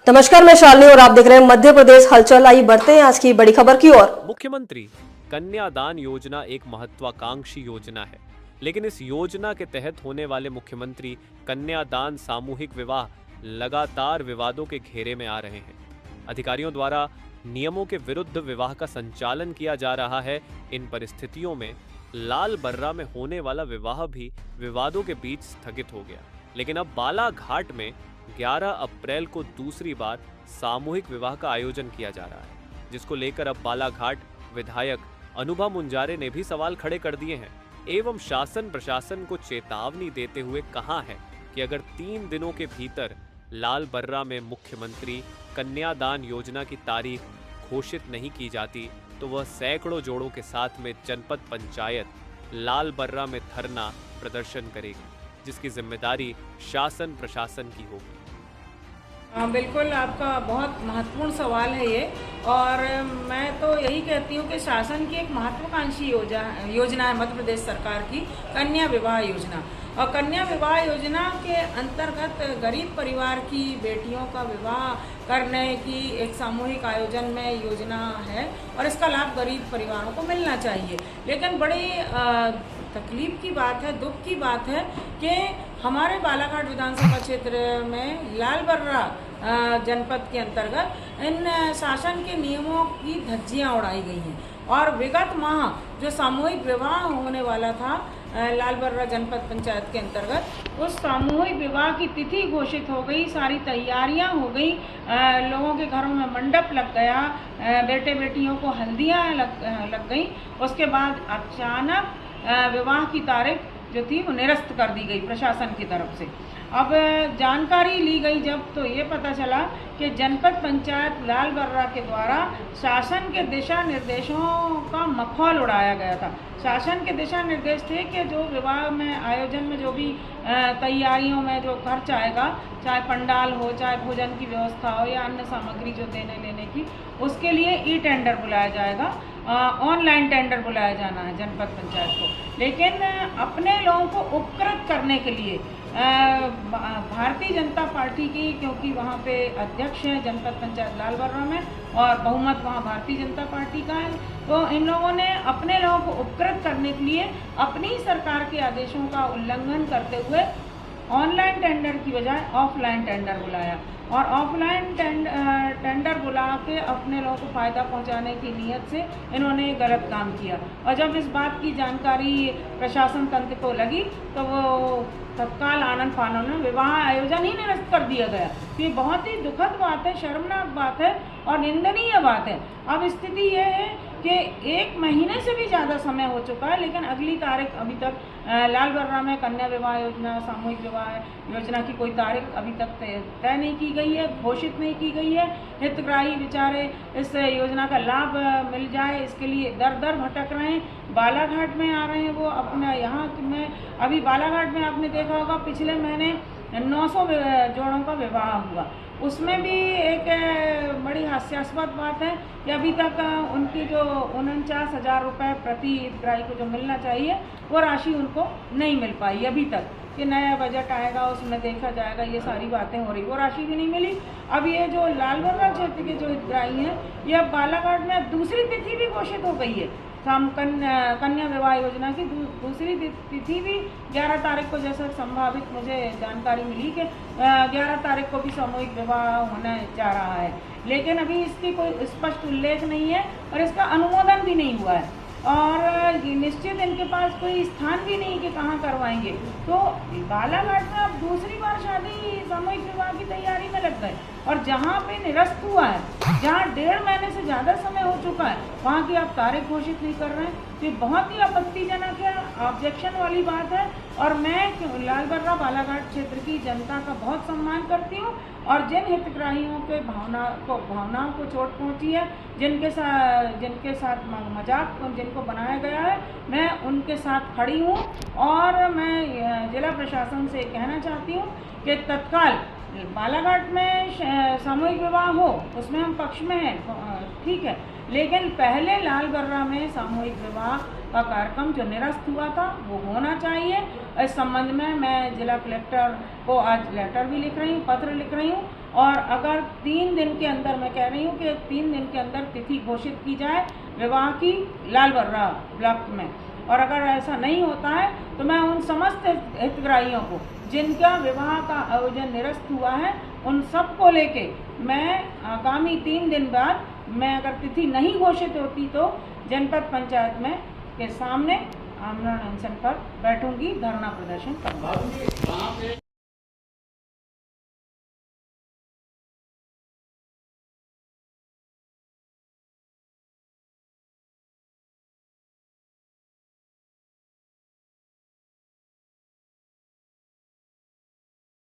नमस्कार, मैं शालिनी और आप देख रहे हैं मध्य प्रदेश हलचल। आइए बढ़ते हैं आज की बड़ी खबर की ओर। मुख्यमंत्री कन्यादान योजना एक महत्वाकांक्षी योजना है, लेकिन इस योजना के तहत होने वाले मुख्यमंत्री कन्यादान सामूहिक विवाह लगातार विवादों के घेरे में आ रहे हैं। अधिकारियों द्वारा नियमों के विरुद्ध विवाह का संचालन किया जा रहा है। इन परिस्थितियों में लाल बर्रा में होने वाला विवाह भी विवादों के बीच स्थगित हो गया, लेकिन अब बालाघाट में 11 अप्रैल को दूसरी बार सामूहिक विवाह का आयोजन किया जा रहा है, जिसको लेकर अब बालाघाट विधायक अनुभव मुंजारे ने भी सवाल खड़े कर दिए हैं एवं शासन प्रशासन को चेतावनी देते हुए कहा है कि अगर 3 दिनों के भीतर लाल बर्रा में मुख्यमंत्री कन्यादान योजना की तारीख घोषित नहीं की जाती तो वह सैकड़ों जोड़ों के साथ में जनपद पंचायत लाल बर्रा में धरना प्रदर्शन करेगी, जिसकी जिम्मेदारी शासन प्रशासन की होगी। हाँ बिल्कुल, आपका बहुत महत्वपूर्ण सवाल है ये। और मैं तो यही कहती हूँ कि शासन की एक महत्वाकांक्षी योजना है मध्य प्रदेश सरकार की कन्या विवाह योजना। और कन्या विवाह योजना के अंतर्गत गरीब परिवार की बेटियों का विवाह करने की एक सामूहिक आयोजन में योजना है और इसका लाभ गरीब परिवारों को मिलना चाहिए। लेकिन बड़ी तकलीफ की बात है, दुख की बात है कि हमारे बालाघाट विधानसभा क्षेत्र में लाल बर्रा जनपद के अंतर्गत इन शासन के नियमों की धज्जियां उड़ाई गई हैं। और विगत माह जो सामूहिक विवाह होने वाला था लाल बर्रा जनपद पंचायत के अंतर्गत, उस सामूहिक विवाह की तिथि घोषित हो गई, सारी तैयारियां हो गई, लोगों के घरों में मंडप लग गया, बेटे बेटियों को हल्दियां लग गई। उसके बाद अचानक विवाह की तारीख जो थी वो निरस्त कर दी गई प्रशासन की तरफ से। अब जानकारी ली गई जब, तो ये पता चला कि जनपद पंचायत लाल बर्रा के द्वारा शासन के दिशा निर्देशों का मखौल उड़ाया गया था। शासन के दिशा निर्देश थे कि जो विवाह में आयोजन में जो भी तैयारियों में जो खर्च आएगा, चाहे पंडाल हो, चाहे भोजन की व्यवस्था हो या अन्य सामग्री जो देने लेने की, उसके लिए ई टेंडर बुलाया जाएगा, ऑनलाइन टेंडर बुलाया जाना है जनपद पंचायत को। लेकिन अपने लोगों को उपकृत करने के लिए भारतीय जनता पार्टी की, क्योंकि वहाँ पे अध्यक्ष हैं जनपद पंचायत लाल बर्रा में और बहुमत वहाँ भारतीय जनता पार्टी का है, तो इन लोगों ने अपने लोगों को उपकृत करने के लिए अपनी सरकार के आदेशों का उल्लंघन करते हुए ऑनलाइन टेंडर की बजाय ऑफलाइन टेंडर बुलाया और ऑफलाइन टेंडर बुला के अपने लोगों को फ़ायदा पहुंचाने की नीयत से इन्होंने गलत काम किया। और जब इस बात की जानकारी प्रशासन तंत्र को लगी तो वो तत्काल आनंद फानन में विवाह आयोजन ही निरस्त कर दिया गया। तो ये बहुत ही दुखद बात है, शर्मनाक बात है और निंदनीय बात है। अब स्थिति ये है कि 1 महीने से भी ज़्यादा समय हो चुका है, लेकिन अगली तारीख अभी तक लाल बर्रा में कन्या विवाह योजना, सामूहिक विवाह योजना की कोई तारीख अभी तक तय नहीं की गई है, घोषित नहीं की गई है। हितग्राही बेचारे इस योजना का लाभ मिल जाए इसके लिए दर दर भटक रहे हैं। बालाघाट में आ रहे हैं वो अपना, यहाँ में अभी बालाघाट में आपने देखा होगा पिछले महीने 900 जोड़ों का विवाह हुआ। उसमें भी एक बड़ी हास्यास्पद बात है कि अभी तक उनकी जो 49,000 रुपये प्रति हितग्राही को जो मिलना चाहिए वो राशि उनको नहीं मिल पाई अभी तक। कि नया बजट आएगा उसमें देखा जाएगा, ये सारी बातें हो रही, वो राशि भी नहीं मिली। अब ये जो लाल बर्रा क्षेत्र के जो हितग्राही हैं, ये अब बालाघाट में दूसरी तिथि भी घोषित हो गई है। कन्या विवाह योजना की दूसरी तिथि भी 11 तारीख को, जैसा संभावित मुझे जानकारी मिली कि 11 तारीख को भी सामूहिक विवाह होने जा रहा है, लेकिन अभी इसकी कोई स्पष्ट उल्लेख नहीं है और इसका अनुमोदन भी नहीं हुआ है और निश्चित इनके पास कोई स्थान भी नहीं कि कहाँ करवाएंगे। तो बालाघाट में अब दूसरी बार शादी सामूहिक विवाह की तैयारी में लग गए और जहाँ पे निरस्त हुआ है, जहाँ 1.5 महीने से ज़्यादा समय हो चुका है, वहाँ की आप तारीख घोषित नहीं कर रहे हैं। तो बहुत ही आपत्तिजनक है, ऑब्जेक्शन वाली बात है। और मैं लाल बर्रा बालाघाट क्षेत्र की जनता का बहुत सम्मान करती हूँ और जिन हितग्राहियों के भावनाओं को चोट पहुँची है, जिनके साथ मजाक जिनको बनाया गया है, मैं उनके साथ खड़ी हूँ। और मैं जिला प्रशासन से कहना चाहती हूँ कि तत्काल बालाघाट में सामूहिक विवाह हो, उसमें हम पक्ष में हैं, ठीक है, लेकिन पहले लाल बर्रा में सामूहिक विवाह का कार्यक्रम जो निरस्त हुआ था वो होना चाहिए। इस संबंध में मैं जिला कलेक्टर को आज लेटर भी लिख रही हूँ, पत्र लिख रही हूँ और अगर 3 दिन के अंदर, मैं कह रही हूँ कि 3 दिन के अंदर तिथि घोषित की जाए विवाह की लाल बर्रा ब्लॉक में, और अगर ऐसा नहीं होता है तो मैं उन समस्त हितग्राहियों को जिनका विवाह का आयोजन निरस्त हुआ है उन सबको लेके मैं आगामी 3 दिन बाद, मैं अगर तिथि नहीं घोषित होती तो जनपद पंचायत में के सामने आमरण अनशन पर बैठूंगी, धरना प्रदर्शन करूंगी।